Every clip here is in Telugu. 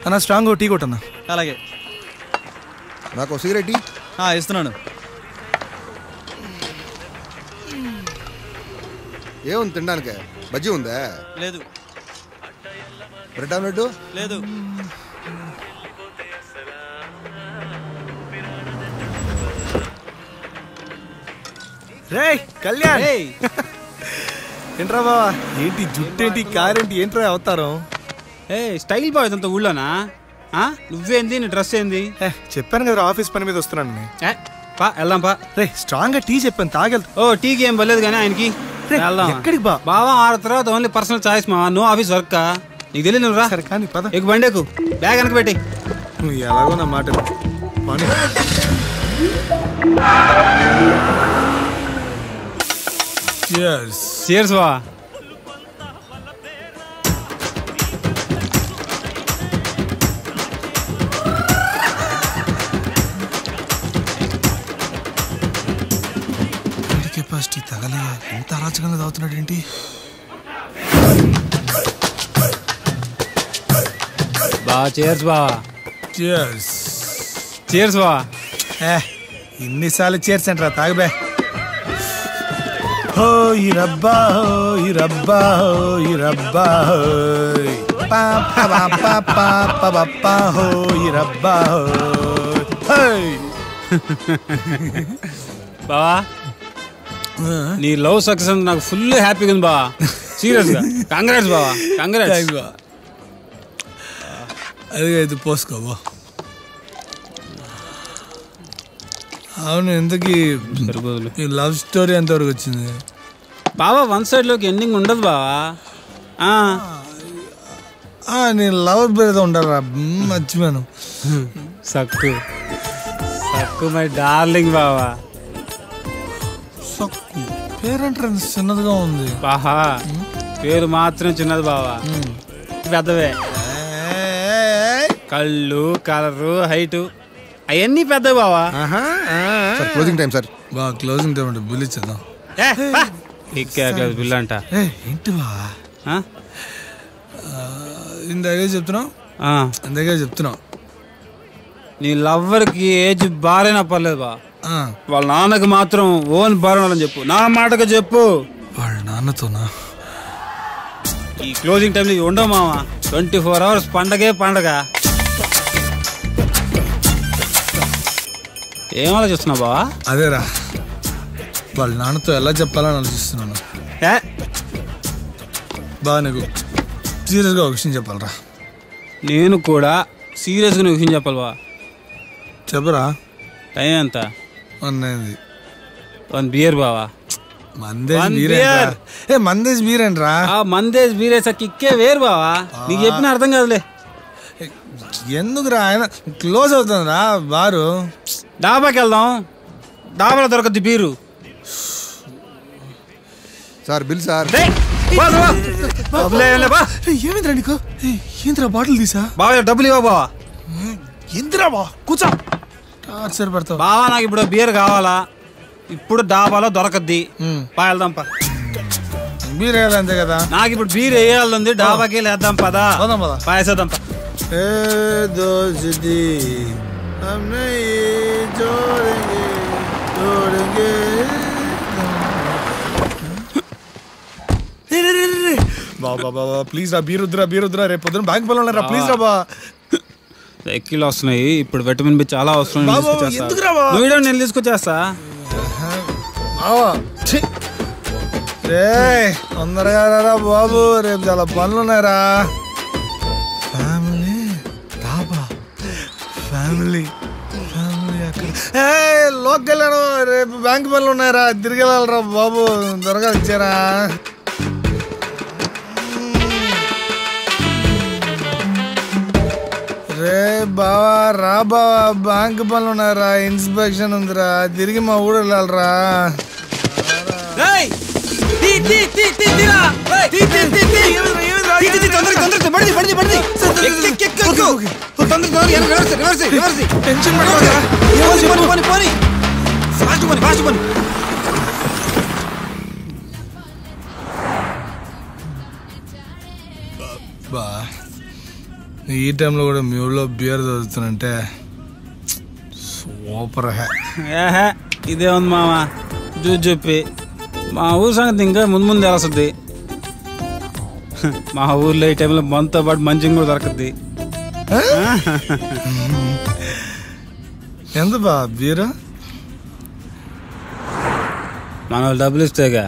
అన్న స్ట్రాంగ్ టీ కొట్టన్నా. అలాగే. నాకు సిగరెట్ ఇస్తున్నాను. ఏముంది తినడానికి? బజ్జీ ఉందా? లేదు. బ్రెడ్ ఆమ్లెట్ లేదు. రే కళ్యాణ్, ఏంట్రా బావా? ఏంటి జుట్టేంటి, కారేంటి, ఏంట్రా అవతారం? స్టైల్ బాయ్ అంత ఊళ్ళోనా? నువ్వేంది, నీ డ్రెస్ ఏంది? చెప్పాను కదా ఆఫీస్ పని మీద వస్తున్నాను. వెళ్దాం పా. రే స్ట్రాంగ్ గా టీ చెప్పాను, తాగెళ్తా. టీకి ఏం పర్లేదు కానీ ఆయనకి. ఎక్కడికి బావా ఆడ తర్వాత ఓన్లీ పర్సనల్ చాయిస్ మా, నువ్వు ఆఫీస్ వర్క్ నీకు తెలియదు. నువ్వు రా. సరే కానీ పద. ఎక్కు బండి ఎక్కు, బ్యాగ్ వెనక పెట్టి. నువ్వు ఎలాగో నా మాట పని. Cheers బా. కెపాసిటీ తగలే, ఎంత అరాచకంగా తాగుతున్నాడు ఏంటి? బా చేర్స్ బా. చేర్స్ బా. ఇన్నిసార్లు చేర్స్ అంటారా, తాగబే. హో ఈ రబ్బా, హో ఈ రబ్బా, హో ఈ రబ్బా, హో ఈ రబ్బా. బావా నీ లవ్ సక్సెస్ నాకు ఫుల్ హ్యాపీగా ఉంది బావా. సీరియస్ గా కంగ్రాట్స్ బావా, కంగ్రాట్స్. అదిగా ఇది పోసుకోబో. అవును, ఎందుకు ఈ లవ్ స్టోరీ ఎంతవరకు వచ్చింది బావా? వన్ సైడ్ లోకి ఎండింగ్ ఉండదు బావా. నేను లవర్ పేరుతో ఉండరా, మర్చిపోయాను. సక్కు సక్కు మై డార్లింగ్ బావా. సక్కు పేరంటే చిన్నదిగా ఉంది. బాహా పేరు మాత్రం చిన్నది బావా, పెద్దవే. కళ్ళు, కలరు, హైటు అవన్నీ పెద్దవి బావా. Closing time sir. బాగా క్లోజింగ్ టైం అంటే బిల్ ఇచ్చేద్దాం. బిల్ అంట ఏంటి బావా? ఇందాకే చెప్తున్నావు నీ లవ్వర్కి ఏజ్ బారైనా పర్లేదు బా. వాళ్ళ నాన్నకి మాత్రం ఓన్ బారని చెప్పు, నా మాటగా చెప్పు. వాళ్ళ నాన్నతోనా? ఈ క్లోజింగ్ టైంలో ఉండవు మామ, 24 hours పండగే పండగ. ఏం ఆలోచిస్తున్నావు బావా? అదేరా, వాళ్ళ నాన్నతో ఎలా చెప్పాలని ఆలోచిస్తున్నాను. బాగా నీకు సీరియస్గా ఒక విషయం చెప్పాలరా. నేను కూడా సీరియస్గా ఒక విషయం చెప్పాలి బా. చెప్పరా. టైం ఎంత? 1 బియర్ బావా. మందేజ్ బీరేంట్రా? మందేజ్ బీరేసా కిక్కే వేరు బావా. నీకు చెప్పిన అర్థం కాదులే. ఎందుకురా, ఆయన క్లోజ్ అవుతుందిరా బారు. డాబాకి వెళ్దాం, డాబాలో దొరకద్ది బీరు. Sir bill sir. ఏమిందిరా నీకు? ఏంద్రా బాటిల్ తీసా? బావా డబ్బులు ఇవ్వ బావా. ఎందురా బా, కూర్చో. టార్చర్ పెడతావు బావా. నాకు ఇప్పుడు బీర్ కావాలా, ఇప్పుడు డాబాలో దొరకద్ది. వెళ్దాం పా. బీర్ వేయాలి అంతే కదా. నాకు ఇప్పుడు బీర్ వేయాలంది, డాబాకి వేద్దాం పదా. పాయేసేద్దాం పా. బాబా ప్లీజ్ రా, బీర్ వద్దురా. రేపు పొద్దున బ్యాంక్ పనులు ఉన్నారా, ప్లీజ్ రా బా. ఎక్కిలు వస్తున్నాయి ఇప్పుడు, విటమిన్ బి చాలా అవసరం. నేను తీసుకొచ్చేస్తా. తొందరగా రా బాబు, రేపు చాలా పనులు ఉన్నారా. ఫ్యామిలీ అక్కడ లోకి వెళ్ళాను, రేపు బ్యాంక్ పనులు ఉన్నారా, తిరిగి వెళ్ళాలరా బాబు, త్వరగా ఇచ్చారా. రే బావా రా బావా, బ్యాంక్ పనులు ఉన్నారా, ఇన్స్పెక్షన్ ఉందిరా, తిరిగి మా ఊరు వెళ్ళాలరా. బా ఈ టైంలో కూడా మీ ఊళ్ళో బియర్ చదువుతానంటే సూపర్ ఏహే ఇదే ఉంది మామ చూసి చెప్పి మా ఊరు సంగతి ఇంకా ముందు ముందు తెలుస్తుంది. మా ఊర్లో ఈ టైంలో మనతో పాటు మంచిగా కూడా దొరకద్ది. ఎంత బా బీరా? మన వాళ్ళు డబ్బులు ఇస్తేగా.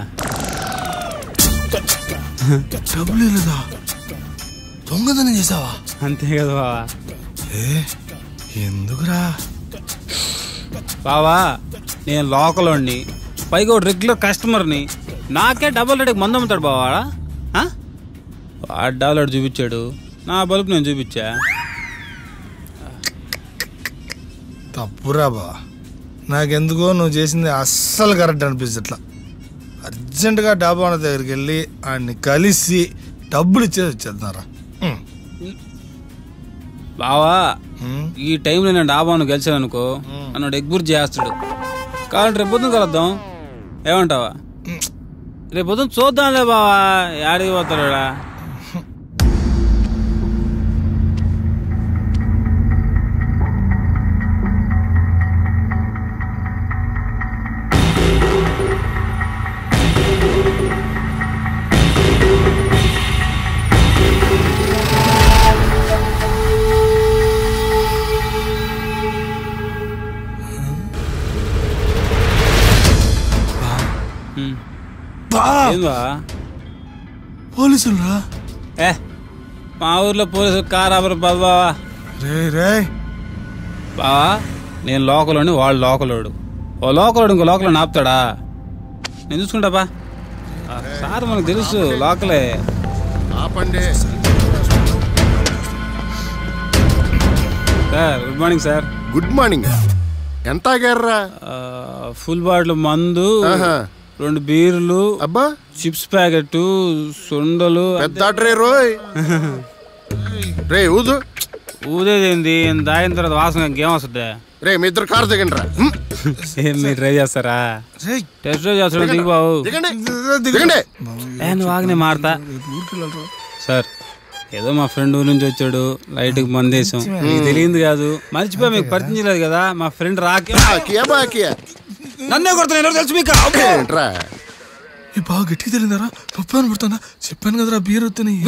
డబ్బులు లేదా? దొంగతనం చేసావా? అంతే కదా బావా. ఎందుకురా బావా నేను లోకల్ వాడిని, పైగా ఒక రెగ్యులర్ కస్టమర్ని, నాకే డబుల్ రేటుకి మందు అమ్ముతాడు బావాడా? వాడు డబుల్ రేటు చూపించాడు, నా బల్బు నేను చూపించా. తప్పురా బా, నాకెందుకో నువ్వు చేసింది అస్సలు కరెక్ట్ అనిపిస్తట్లా. అర్జెంటుగా డాబా ఓనర్ దగ్గరికి వెళ్ళి ఆయన్ని కలిసి డబ్బులు ఇచ్చేది వచ్చేస్తున్నారా? బావా ఈ టైంలో నేను డాబాను గెలిచాను అనుకో, నన్ను ఎగ్బుర్ చేస్తాడు. కాబట్టి రేపు పొద్దున కలుద్దాం, ఏమంటావా? రేపు పొద్దున చూద్దాంలే బావా, యాడికి పోతాడా? పోలీసులు రా? మా ఊర్లో పోలీసులు కారాబరు బావా. రే బావా నేను లోకలోని, వాడు లోకలోడు. ఓ లోకలోడు ఇంకో లోకల్ ఆపుతాడా? నేను చూసుకుంటా బా. సార్ మనకు తెలుసు లోకలే. Sir good morning sir. Good morning. ఎంత ఆగారా? ఫుల్ బాటిల్ మందు, 2 బీర్లు, అబ్బా చిప్స్ ప్యాకెట్, సొండలు. పెద్ద ట్రే రోయ్. రే ఊదు. ఊదేదేంది? దాయిన తర్వాత వాసన ఇంకేం వస్తుంది? రే మీ ఇద్దరు కారు దిగండి రా. మీరు ట్రై చేస్తారా? టెస్ట్ డ్రైవ్ చేస్తాడు. దిగు బాబు. నువ్వు ఆగనే మారతా. సార్ ఏదో మా ఫ్రెండ్ ఊరి నుంచి వచ్చాడు, లైట్ కి మందేశం తెలియదు కాదు, మర్చిపోయి మీకు పరిచయం చేయలేదు కదా. మా ఫ్రెండ్ నన్నే కొడుతున్నా తెలుసు మీకు. ఈ బాగా గట్టి తెలియదారా? పప్పు అని పడుతున్నా చెప్పాను కదరా బీర్ వస్తున్నాయి.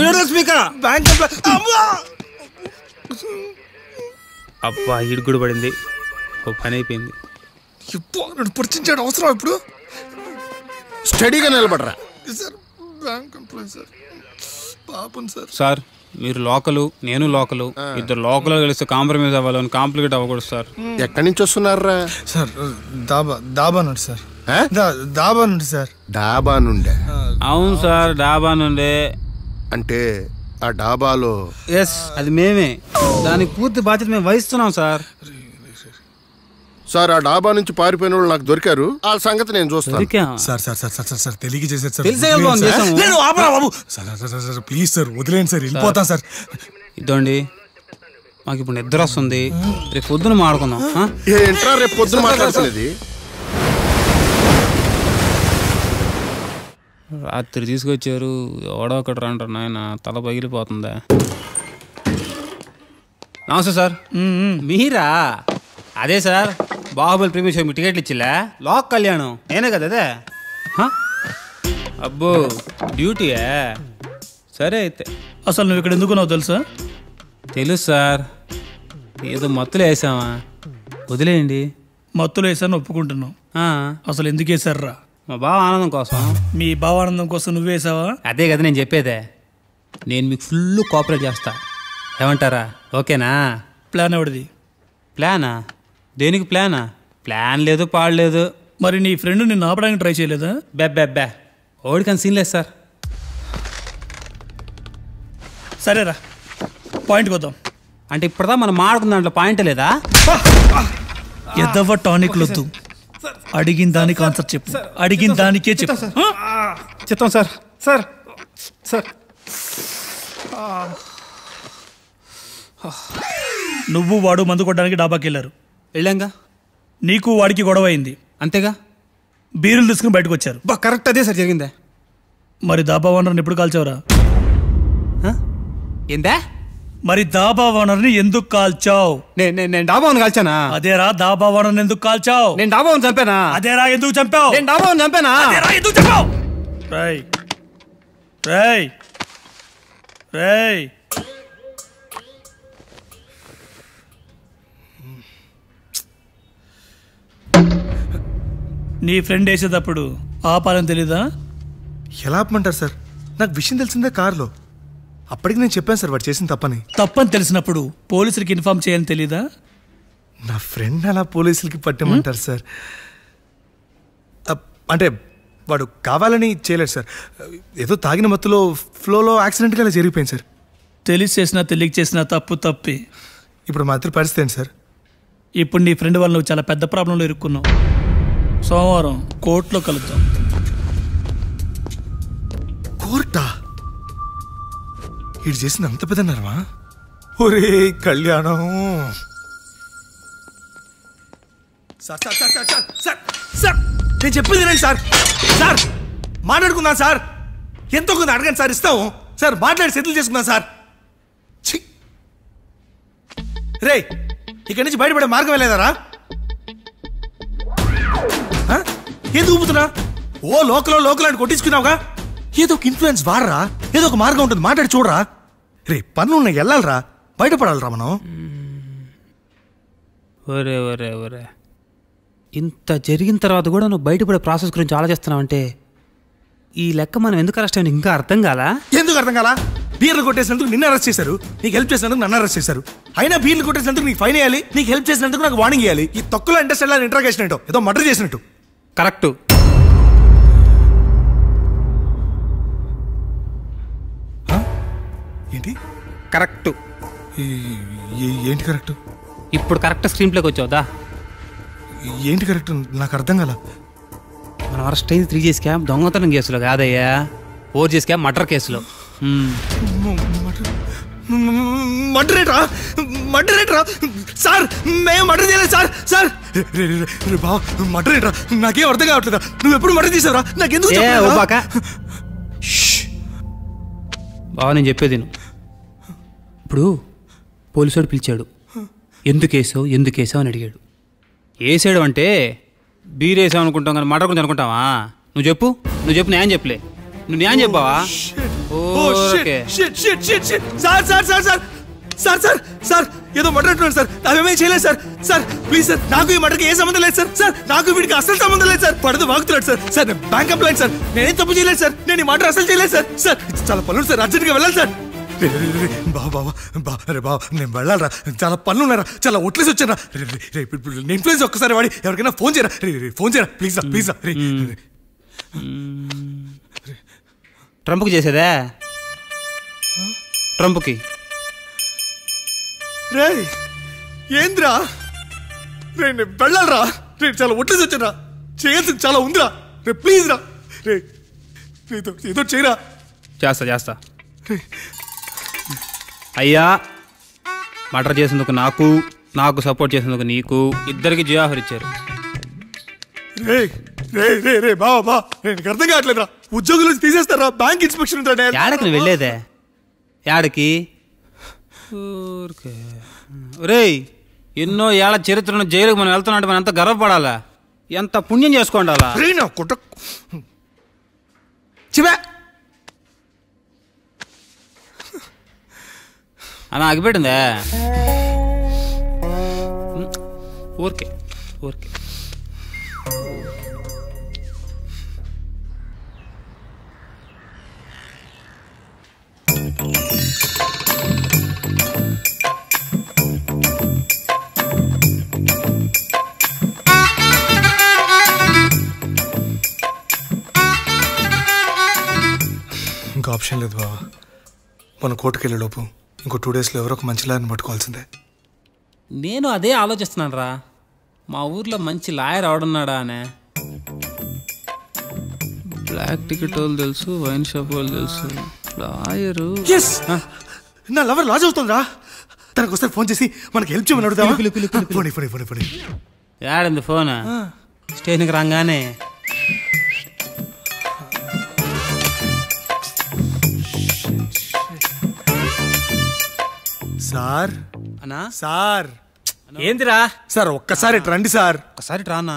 అబ్బా ఇడు కూడా పడింది, ఓ పని అయిపోయింది. నన్ను పరిచించాడు అవసరం ఇప్పుడు. స్టడీగా నిలబడరా. సార్ బ్యాంక్ ఎంప్లాయీ సార్, పాపం సార్. సార్ మీరు లోకలు, నేను లోకలు, ఇద్దరు లోకల్ కలిస్తే కాంప్రమైజ్ అవ్వాలని కాంప్లికేట్ అవ్వకూడదు సార్. ఎక్కడి నుంచి వస్తున్నారా? సార్ డాబా నుండి సార్. డాబా నుండి సార్. డాబా నుండే? అవును సార్ డాబా నుండే. అంటే ఆ డాబాలో? ఎస్ అది మేమే, దానికి పూర్తి బాధ్యత మేము వహిస్తున్నాం సార్. సార్ ఆ డాబా నుంచి పారిపోయిన వాళ్ళు నాకు దొరికారు, ఆ సంగతి నేను చూస్తాను. Sir sir sir sir sir తెలియక చేశారు సార్. ప్లీజ్ సార్ వదిలేండి సార్, వెళ్ళిపోతాం సార్. ఇదండి మాకు ఇప్పుడు నిద్ర వస్తుంది, రేపు పొద్దున మాడుకుందాం. ఏంట్రా రేపు పొద్దున మాట్లాడుతున్నది? రాత్రి తీసుకొచ్చారు, ఎవడో ఒకటి రంటారు నాయన, తల పగిలిపోతుందా. నమస్తే సార్. మీరా? అదే sir Baahubali premiere show me టికెట్లు ఇచ్చిలే, లోక్ కళ్యాణం నేనే కదా అదే. అబ్బో డ్యూటీయా? సరే అయితే. అసలు నువ్వు ఇక్కడ ఎందుకున్నావు తెలుసా? తెలుసు సార్, ఏదో మత్తులు వేసామా, వదిలేయండి. మత్తులు వేసాను ఒప్పుకుంటున్నావు, అసలు ఎందుకు వేసారా? మా బావ ఆనందం కోసం. మీ బావ ఆనందం కోసం నువ్వు వేసావా? అదే కదా నేను చెప్పేదే, నేను మీకు ఫుల్ కోఆపరేట్ చేస్తా, ఏమంటారా? ఓకేనా? ప్లాన్ ఎవడిది? ప్లానా? దేనికి ప్లానా? ప్లాన్ లేదు పాడలేదు. మరి నీ ఫ్రెండ్ నిన్ను ఆపడానికి ట్రై చేయలేదా? బెబ్బెబ్బే ఓడికని సీన్ లేదు సార్. సరేరా పాయింట్కి వద్దాం. అంటే ఇప్పుడుదా మనం మాడుకున్న దాంట్లో పాయింట్ లేదా? ఎదవ టానిక్లు వద్దు, అడిగిన దానికి ఆన్సర్ చెప్పు, అడిగిన దానికే చెప్పు. చెప్తాం సార్. సార్ సార్ నువ్వు వాడు మందు కొట్టడానికి డాబాకి వెళ్ళారు, వెళ్ళాంగా. నీకు వాడికి గొడవ అయింది, అంతేగా. బీరులు తీసుకుని బయటకు వచ్చారు. కరెక్ట్ అదే సార్ జరిగిందే. మరి దాబా ఓనర్ని ఎప్పుడు కాల్చావురా? ఏందా? మరి దాబా ఓనర్ని ఎందుకు కాల్చావు? నేను డాబాను కాల్చానా? అదేరా దాబా ఓనర్ని ఎందుకు కాల్చావు? నేను డాబాను చంపానా? అదేరా ఎందుకు చంపావు? నేను డాబాను చంపానా? అదేరా ఎందుకు చంపావు? రేయ్ రేయ్ రేయ్ నీ ఫ్రెండ్ వేసేటప్పుడు ఆపాలని తెలీదా? ఎలా ఆపమంటారు సార్? నాకు విషయం తెలిసిందే కారులో. అప్పటికి నేను చెప్పాను సార్ వాడు చేసిన తప్పని తెలిసినప్పుడు పోలీసులకి ఇన్ఫార్మ్ చేయని తెలీదా? నా ఫ్రెండ్ అలా పోలీసులకి పట్టమంటారు సార్. అంటే వాడు కావాలని చేయలేడు సార్. ఏదో తాగిన మత్తులో ఫ్లోలో యాక్సిడెంట్గా అలా జరిగిపోయింది సార్. తెలిసి చేసినా తెలియక చేసినా తప్పే. ఇప్పుడు మా ఇద్దరు పరిస్థితి ఏంటి సార్? ఇప్పుడు నీ ఫ్రెండ్ వల్ల నువ్వు చాలా పెద్ద ప్రాబ్లంలో ఇరుక్కున్నావు. సోమవారం కోర్టులో కలుద్దాం. కోర్టా? ఇటు చేసింది అంత పెద్దన్నారమా? ఒరే కళ్యాణం. Sir sir sir sir sir sir sir నేను చెప్పింది రండి సార్. సార్ మాట్లాడుకుందాం సార్. ఎంతో కొంత అడగండి సార్, ఇస్తాము సార్. మాట్లాడి సెటిల్ చేసుకుందాం సార్. రే ఇక్కడి నుంచి బయటపడే మార్గం లేదారా? ఎందుకు ఊపుతున్నా? ఓ లోకల్ అని కొట్టించుకున్నావుగా. ఏదో ఒక ఇన్ఫ్లుయెన్స్ వాడరా, ఏదో ఒక మార్గం ఉంటుంది, మాట్లాడి చూడరా. రే పన్నున్నాయి, వెళ్ళాలరా, బయటపడాలరా మనం. ఒరే ఒరే ఒరే, ఇంత జరిగిన తర్వాత కూడా నువ్వు బయటపడే ప్రాసెస్ గురించి ఆలోచిస్తున్నావంటే ఈ లెక్క మనం ఎందుకు అరెస్ట్ అయ్యి ఇంకా అర్థం కాలా? ఎందుకు అర్థం కాలా? బీర్లు కొట్టేసినందుకు నిన్ను అరెస్ట్ చేశారు, నీకు హెల్ప్ చేసినందుకు నన్ను అరెస్ట్ చేశారు. అయినా బీర్లు కొట్టేసినందుకు నీకు ఫైన్ వేయాలి, నీకు హెల్ప్ చేసినందుకు నాకు వార్నింగ్ ఇవ్వాలి. ఈ తక్కువలో ఇంటర్స్టెల్లార్ ఇంట్రాగేషన్ ఏంటో, ఏదో మర్డర్ చేసినట్టు. కరెక్ట్. ఏంటి కరెక్ట్? ఏంటి కరెక్ట్? ఇప్పుడు కరెక్ట్ స్క్రీన్ ప్లేకి వచ్చావుదా? ఏంటి కరెక్ట్? నాకు అర్థం కాల. మనం అరెస్ట్ అయింది 3G స్కామ్ దొంగతనం కేసులో కాదయ్యా, 4G స్కామ్ మర్డర్ కేసులో. మర్డరేట్రా సార్? మేము మర్డర్ చేయలేదు సార్. సార్ బావ మర్డరేట్రా? నాకేం అర్థం కావట్లేదా? నువ్వు ఎప్పుడు మర్డర్ చేసావురా? నాకెందుకు బావ నేను చెప్పేది ఇప్పుడు పోలీసుడు పిలిచాడు, ఎందుకు వేసావు అని అడిగాడు. వేసాడు అంటే బీర్ వేసావు అనుకుంటాం కానీ మర్డర్ గురించి అనుకుంటావా? నువ్వు చెప్పు న్యాయం చెప్పలే. నువ్వు న్యాయం చెప్పావా? Sir sir sir sir sir sir sir ఏదో మర్డర్ అంటున్నాడు సార్. అవేమేం చేయలేదు సార్. సార్ ప్లీజ్ సార్, నాకు ఈ మర్డర్కి ఏ సంబంధం లేదు సార్. సార్ నాకు వీడికి అసలు సంబంధం లేదు సార్. పడదు వాగుతున్నాడు సార్. సార్ నేను బ్యాంక్ ఎంప్లాయ్ సార్, నేనేం తప్పు చేయలేదు సార్. నేను ఈ మర్డర్ అసలు చేయలేదు సార్. సార్ చాలా పనులు సార్, అర్జెంట్గా వెళ్ళాలి సార్. బాబా నేను వెళ్ళాలరా, చాలా పనులు ఉన్నారా, చాలా ఒట్లేసి వచ్చారా. ఇన్ఫ్లుయెన్స్ ఒక్కసారి వాడి ఎవరికైనా ఫోన్ చేయరా, ఫోన్ చేయరా ప్లీజ్ రా, ప్లీజ్ రా. ట్రంప్కి చేసేదా? ట్రంప్కి రే ఏంద్రా? రే నేను వెళ్ళాలరా, రే చాలా ఒట్లేసి వచ్చారా, చేయాల్సింది చాలా ఉందిరా. రే ప్లీజ్ రా, రే ఏదో చేయరా. చేస్తా అయ్యా. మర్డర్ చేసేందుకు నాకు సపోర్ట్ చేసేందుకు నీకు, ఇద్దరికి జియాఫర్ ఇచ్చారు. రే రే రే రే బాబా నేను అర్థం కావట్లేదురా. ఉద్యోగులు తీసేస్తారా? బ్యాంక్ ఇన్స్పెక్షన్ ఉంటాడు. యాడకి నువ్వు వెళ్ళేదే? యాడకి? రేయ్ ఎన్నో ఏళ్ళ చరిత్రను జైలుకు మనం వెళ్తున్నట్టు మనం ఎంత గర్వపడాలా, ఎంత పుణ్యం చేసుకోండాలా. చివా అలా ఆగిపెట్టిందా? ఊరికే ఇంకా ఆప్షన్ లేదు బాబా. మన కోర్టుకు వెళ్ళే లోపు ఇంకో 2 డేస్లో ఎవరో ఒక మంచి లాయర్ని పట్టుకోవాల్సిందే. నేను అదే ఆలోచిస్తున్నాను రా. మా ఊర్లో మంచి లాయర్ ఎవడున్నాడా అనే. బ్లాక్ టికెట్ వాళ్ళు తెలుసు, వైన్ షాప్ వాళ్ళు తెలుసు, లాయరు. నా లవర్ లాజ్ అవుతుందిరా. తనకు ఒకసారి ఫోన్ చేసి మనకి హెల్ప్ చేయమని అడుగుతావా? యాడింది ఫోన్? స్టేషన్కి రాగానే సార్ అన్నా సార్ ఏందిరా సార్ ఒక్కసారి ఇటు రండి సార్. ఒకసారి రానా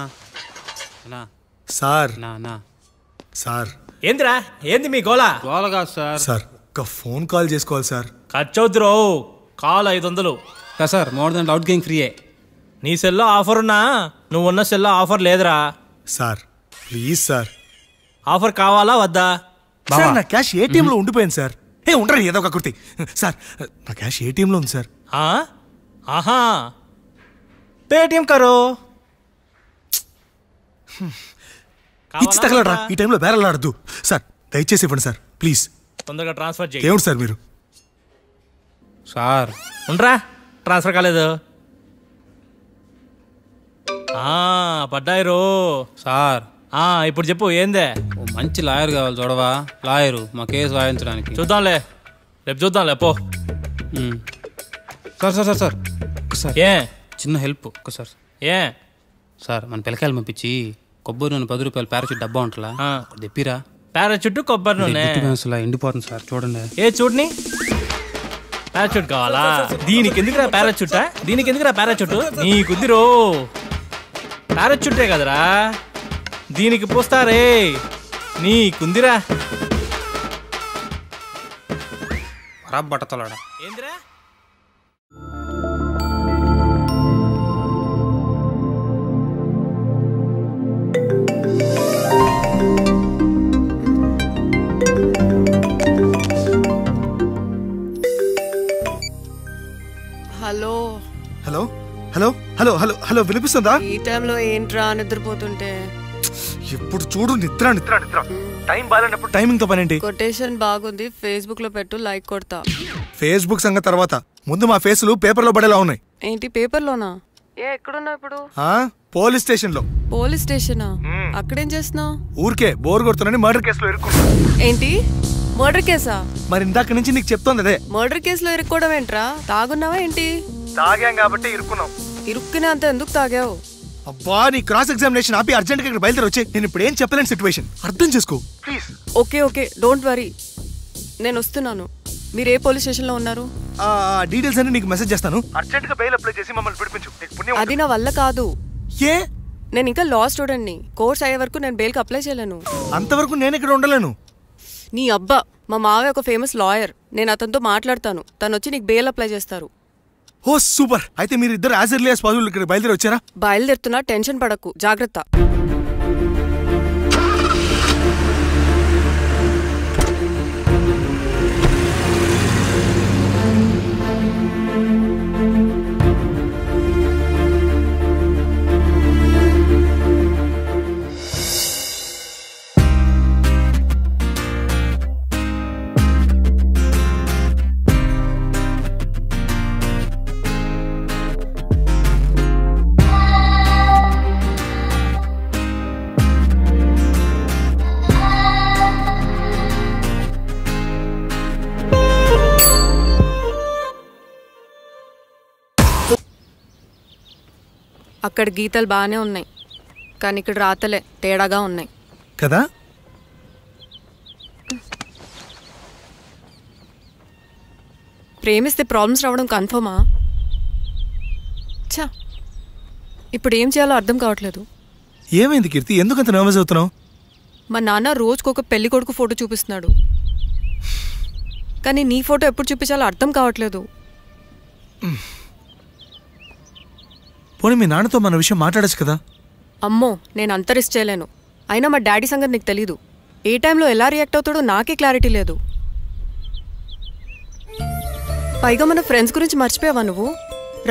అన్నా సార్ నా నా సార్ ఏందిరా ఏంది మీ గోలా గోలగా సార్. సార్ ఒక ఫోన్ కాల్ చేసుకోవాలి సార్. ఖర్చవుద్దురో call 500. Sir more than outgoing ఫ్రీయే. నీ సెల్లో ఆఫర్ ఉన్నా నువ్వు ఉన్న సెల్లో ఆఫర్ లేదురా. Sir please sir. ఆఫర్ కావాలా వద్దా? సార్ నా క్యాష్ ఏటీఎంలో ఉండిపోయింది సార్. ఉండరా ఏదో ఒక కుర్తి సార్. నా క్యాష్ ఏటీఎంలో ఉంది సార్. ఆహా పేటిఎం కరో. ఇచ్చి తగలరా ఈ టైంలో బేరలాడద్దు సార్. దయచేసి ఇవ్వండి సార్ ప్లీజ్. తొందరగా ట్రాన్స్ఫర్ చేయి. ఏమిటి సార్ మీరు? సార్ ఉండరా ట్రాన్స్ఫర్ కాలేదు. పడ్డాయి రో సార్. ఇప్పుడు చెప్పు ఏందే? ఓ మంచి లాయర్ కావాలి చూడవా. లాయరు మా కేసు వాయించడానికి. చూద్దాంలే రేపు చూద్దాంలే పో. సార్ సార్ సార్ సార్ ఒకసారి ఏ చిన్న హెల్ప్ ఒక్కసారి. ఏ సార్ మన పిల్లకాయలు పంపించి కొబ్బరి నూనె 10 రూపాయలు పారాచూట్ డబ్బా ఉంటుందా తెప్పిరా. పారాచూట్ కొబ్బరి నూనె అసలు ఎండిపోతుంది సార్ చూడండి. ఏ చూడని పారాచూట్ కావాలా? దీనికి ఎందుకురా పారాచూట్? దీనికి ఎందుకురా పారాచూట్? నీకుద్దిరో పారాచూటే కదరా దీనికి పోస్తారే. నీకుందిరా ఖరాబ్ బట్టతలాడా. ఏందిరా? Hello hello hello hello hello hello వినిపిస్తుందా? ఈ టైంలో ఏంట్రా నిద్రపోతుంటే? ఎప్పుడు చూడు నిద్ర నిద్ర నిద్ర. టైం బాగాలేనప్పుడు టైమింగ్ తో పనేంటి? కొటేషన్ బాగుంది, ఫేస్బుక్ లో పెట్టు, లైక్ కొడతా. ఫేస్బుక్ సంగతి తర్వాత, ముందు మా ఫేసులు పేపర్లో పడేలా ఉన్నాయి. ఏంటి పేపర్లోనా? ఎక్కడున్నావు ఇప్పుడు? పోలీస్ స్టేషన్ లో. పోలీస్ స్టేషనా? అక్కడేం చేస్తున్నావు? ఊరికే బోర్ కొడుతున్నాని మర్డర్ కేసులో ఇరుక్కున్నా. ఏంటి మర్డర్ కేసా? మరి ఇందాక నుంచి నీకు చెప్తోంది అదే. మర్డర్ కేసులో ఇరుక్కోవడం ఏంట్రా? తాగున్నావా ఏంటి? తాగాం కాబట్టి ఇరుక్కున్నాం. ఇరుక్కునే అంత ఎందుకు తాగావు? అబ్బా నీ క్రాస్ ఎగ్జామినేషన్ ఆపి అర్జెంట్ గా ఇక్కడ బయలుదేరి వచ్చే. నేను ఇప్పుడు ఏం చెప్పలేని సిచ్యువేషన్, అర్థం చేసుకో please. Okay okay don't worry, నేను వస్తున్నాను. మీరు ఏ పోలీస్ స్టేషన్ లో ఉన్నారు? డీటెయిల్స్ అన్ని నీకు మెసేజ్ చేస్తాను. అర్జెంట్ గా బెయిల్ అప్లై చేసి మమ్మల్ని పిడిపించు. అది నా వల్ల కాదు. ఏ? నేను ఇంకా లా స్టూడెంట్ ని. కోర్స్ అయ్యే వరకు నేను బెయిల్ కి అప్లై చేయలేను. అంతవరకు నేను ఇక్కడ ఉండలేను. నీ అబ్బా, మా మావయ్య ఒక ఫేమస్ లాయర్, నేను అతనితో మాట్లాడతాను. తను వచ్చి నీకు బెయిల్ అప్లై చేస్తారు. ఓ సూపర్. అయితే మీరు ఇద్దరు యాజ్ ఎర్లీ యాజ్ పాసిబుల్ ఇక్కడ బయలుదేరి వచ్చారా? బయలుదేరుతున్నా, టెన్షన్ పడకు, జాగ్రత్త. అక్కడ గీతలు బాగానే ఉన్నాయి, కానీ ఇక్కడ రాతలే తేడాగా ఉన్నాయి కదా. ప్రేమిస్తే ప్రాబ్లమ్స్ రావడం కన్ఫర్మా? ఛా, ఇప్పుడు ఏం చేయాలో అర్థం కావట్లేదు. ఏమైంది కీర్తి, ఎందుకంత నర్వస్ అవుతున్నావు? మా నాన్న రోజుకొక పెళ్లి కొడుకు ఫోటో చూపిస్తున్నాడు, కానీ నీ ఫోటో ఎప్పుడు చూపించాలో అర్థం కావట్లేదు. పోనీ మీ నాన్నతో మన విషయం మాట్లాడచ్చు కదా. అమ్మో, నేను అంత రిస్క్ చేయలేను. అయినా మా డాడీ సంగతి నీకు తెలీదు. ఏ టైంలో ఎలా రియాక్ట్ అవుతాడో నాకే క్లారిటీ లేదు. పైగా మన ఫ్రెండ్స్ గురించి మర్చిపోయావా నువ్వు?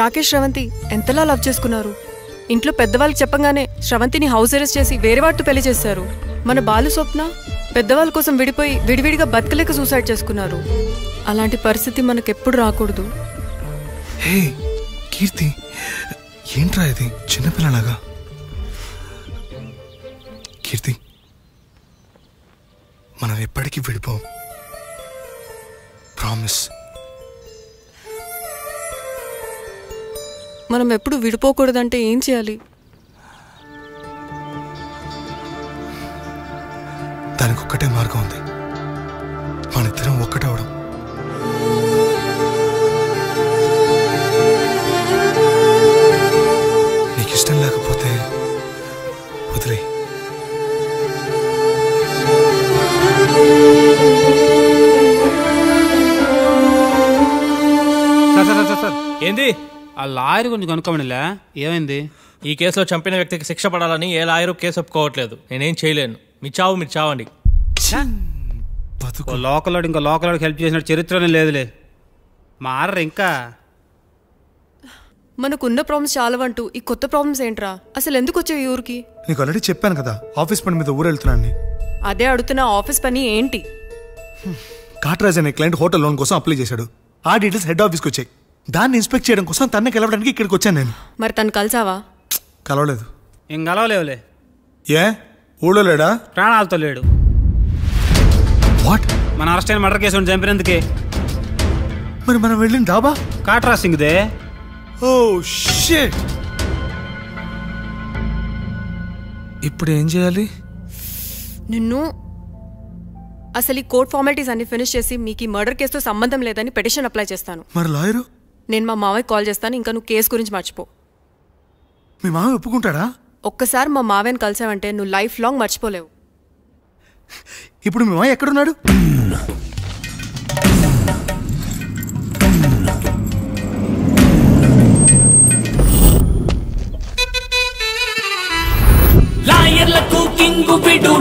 రాకేష్ శ్రవంతి ఎంతలా లవ్ చేసుకున్నారు. ఇంట్లో పెద్దవాళ్ళకి చెప్పగానే శ్రవంతిని హౌస్ అరెస్ట్ చేసి వేరే వాటితో పెళ్లి చేశారు. మన బాలు స్వప్న పెద్దవాళ్ళ కోసం విడిపోయి విడివిడిగా బతకలేక సూసైడ్ చేసుకున్నారు. అలాంటి పరిస్థితి మనకెప్పుడు రాకూడదు. హే కీర్తి, ఏంట్రా ఇది చిన్నపిల్లలాగా? కీర్తి, మనం ఎప్పటికీ విడిపోం, ప్రామిస్. మనం ఎప్పుడు విడిపోకూడదంటే ఏం చేయాలి? దానికి ఒక్కటే మార్గం ఉంది, మన ఇద్దరం ఒక్కటవడం. ఏంది? ఆ లాయర్ కొంచెం కనుక్కోమనిలే, ఏమైంది? ఈ కేసులో చంపిన వ్యక్తికి శిక్ష పడాలని ఏ లాయరు కేసు ఒప్పుకోవట్లేదు. నేనేం చేయలేను. మీరు చావండి. లోకల్ ఇంకో లోకల్ హెల్ప్ చేసిన చరిత్రనే లేదులే. మారరు ఇంకా. మనకున్న ప్రాబ్లమ్స్ చాలవంటూ ఈ కొత్త ప్రాబ్లమ్స్ ఏంట్రా? అసలు ఎందుకు వచ్చావు ఈ ఊరికి? నీకు ఆల్రెడీ చెప్పాను కదా, ఆఫీస్ పని మీద ఊరు వెళ్తున్నాను. అదే అడుగుతున్నా, ఆఫీస్ పని ఏంటి? కాట్రాజ్ అనే క్లయింట్ హోటల్ లోన్ కోసం అప్లై చేశాడు. ఆ డీటెయిల్స్ హెడ్ ఆఫీస్కి వచ్చాయి. దాన్ని ఇన్స్పెక్ట్ చేయడం కోసం తనకి కలవడానికి ఇక్కడికి వచ్చాను నేను. మరి తను కలిసావా? కలవలేదు. ఏం కలవలేవులే. ఏ ఊళ్ళో లేడా? ప్రాణాలతో లేడు. వాట్? మన అరెస్ట్ అయిన మర్డర్ కేసు చంపినందుకే. మరి మనం వెళ్ళిన డాబా కాట్రా సింగ్దే. Oh shit. ఇప్పుడు ఏం చేయాలి? నిన్ను అసలు ఈ కోర్ట్ ఫార్మాలిటీస్ అన్ని ఫినిష్ చేసి మీకు ఈ మర్డర్ కేసుతో సంబంధం లేదని పిటిషన్ అప్లై చేస్తాను. మరి లాయరు? నేను మా మావయ్య కాల్ చేస్తాను. ఇంకా నువ్వు కేసు గురించి మర్చిపో. మీ మామ ఒప్పుకుంటాడా? ఒక్కసారి మా మావయ్యని కలిసావంటే నువ్వు లైఫ్ లాంగ్ మర్చిపోలేవు. ఇప్పుడు మీ మామ ఎక్కడున్నాడు? లాయర్లకు కింగు విడు